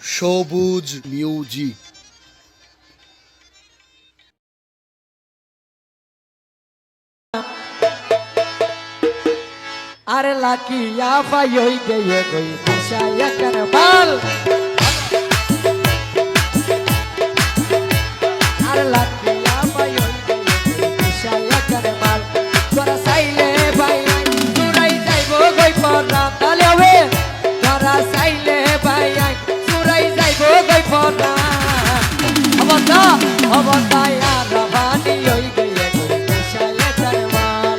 সবুজ মিউজিক। अरे लाकिया पायोई गए कोई दिशाया करमाल अरे लाकिया पायोई गए कोई दिशाया करमाल तोरा साइले भाई सुराई जाइबो गई परा तालेवे तोरा साइले भाई सुराई जाइबो गई परा अबता यार रवानी होई गई कोई दिशाया करमाल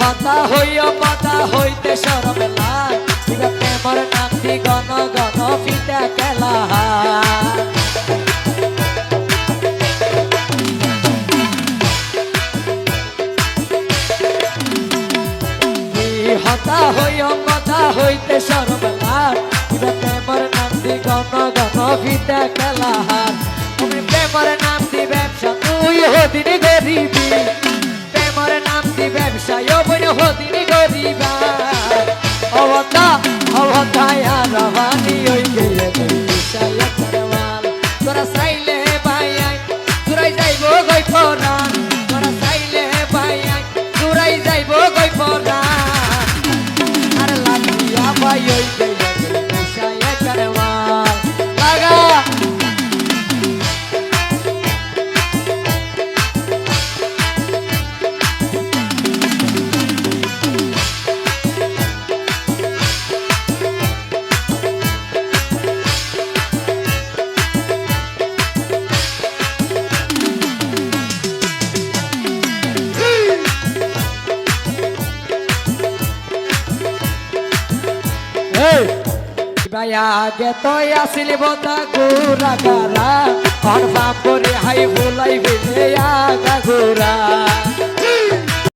হতা হইয়া পাতা হইতে সরবেলা প্রেমর নামটি গণ গণ পিতা খেলা হতা হইয়া পাতা হইতে সরবেলা প্রেমর নামটি গণ গণ পিতা খেলা তুমি প্রেমর নামটি ব্যবসা তুই হদিন গরিবি প্রেমর নামটি ব্যবসায় বইন হদিন গরিবা অবতায়া রবানি হই গেলে দিশায়া করমাল তোরা সাইলে ভাইয়াই তুরাই যাইব গই পরান তোরা সাইলে ভাইয়াই তুরাই যাইব গই পরান আর লাগিয়া ভাই হই গেলে দিশায়া করমাল লাগা আগে তো আসিলি বতা গুরা গারা কনফার্ম করে হাই ভুলাই বিলে আগা গুরা